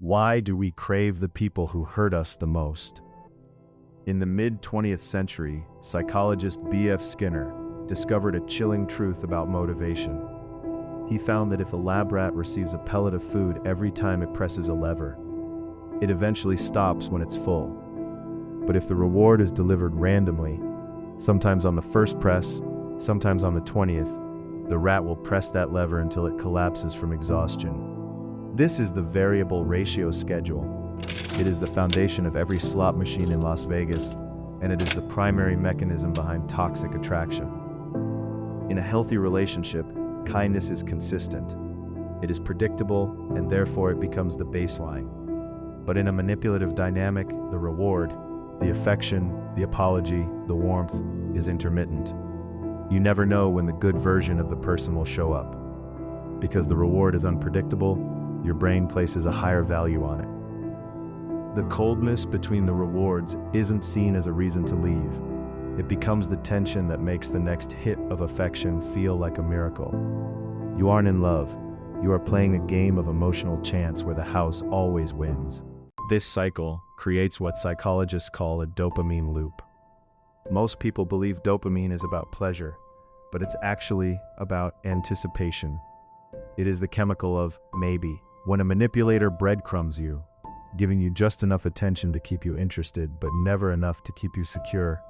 Why do we crave the people who hurt us the most? In the mid-20th century, psychologist B.F. Skinner discovered a chilling truth about motivation. He found that if a lab rat receives a pellet of food every time it presses a lever, it eventually stops when it's full. But if the reward is delivered randomly, sometimes on the first press, sometimes on the 20th, the rat will press that lever until it collapses from exhaustion. This is the variable ratio schedule. It is the foundation of every slot machine in Las Vegas, and it is the primary mechanism behind toxic attraction. In a healthy relationship, kindness is consistent. It is predictable, and therefore it becomes the baseline. But in a manipulative dynamic, the reward, the affection, the apology, the warmth, is intermittent. You never know when the good version of the person will show up. Because the reward is unpredictable, your brain places a higher value on it. The coldness between the rewards isn't seen as a reason to leave. It becomes the tension that makes the next hit of affection feel like a miracle. You aren't in love. You are playing a game of emotional chance where the house always wins. This cycle creates what psychologists call a dopamine loop. Most people believe dopamine is about pleasure, but it's actually about anticipation. It is the chemical of maybe. When a manipulator breadcrumbs you, giving you just enough attention to keep you interested, but never enough to keep you secure,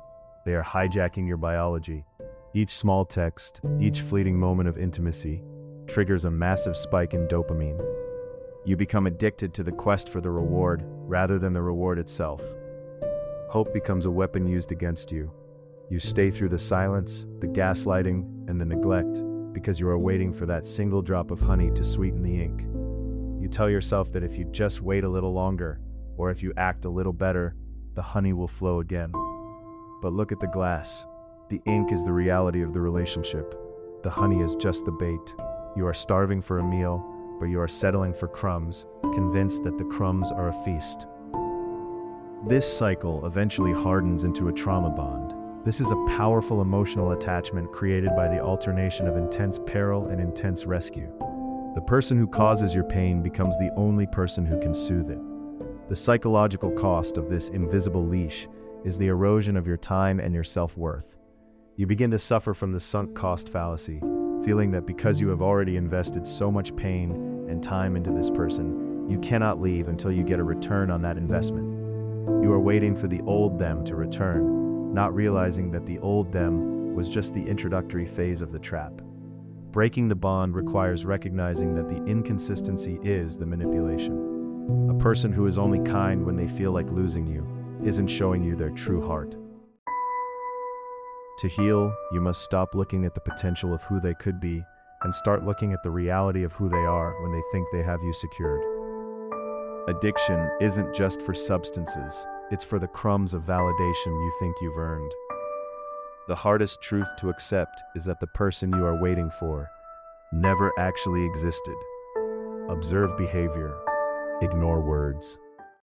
they are hijacking your biology. Each small text, each fleeting moment of intimacy, triggers a massive spike in dopamine. You become addicted to the quest for the reward, rather than the reward itself. Hope becomes a weapon used against you. You stay through the silence, the gaslighting, and the neglect, because you are waiting for that single drop of honey to sweeten the ink. You tell yourself that if you just wait a little longer, or if you act a little better, the honey will flow again. But look at the glass. The ink is the reality of the relationship. The honey is just the bait. You are starving for a meal, but you are settling for crumbs, convinced that the crumbs are a feast. This cycle eventually hardens into a trauma bond. This is a powerful emotional attachment created by the alternation of intense peril and intense rescue. The person who causes your pain becomes the only person who can soothe it. The psychological cost of this invisible leash is the erosion of your time and your self-worth. You begin to suffer from the sunk cost fallacy, feeling that because you have already invested so much pain and time into this person, you cannot leave until you get a return on that investment. You are waiting for the old them to return, not realizing that the old them was just the introductory phase of the trap. Breaking the bond requires recognizing that the inconsistency is the manipulation. A person who is only kind when they feel like losing you isn't showing you their true heart. To heal, you must stop looking at the potential of who they could be and start looking at the reality of who they are when they think they have you secured. Addiction isn't just for substances, it's for the crumbs of validation you think you've earned. The hardest truth to accept is that the person you are waiting for never actually existed. Observe behavior, ignore words.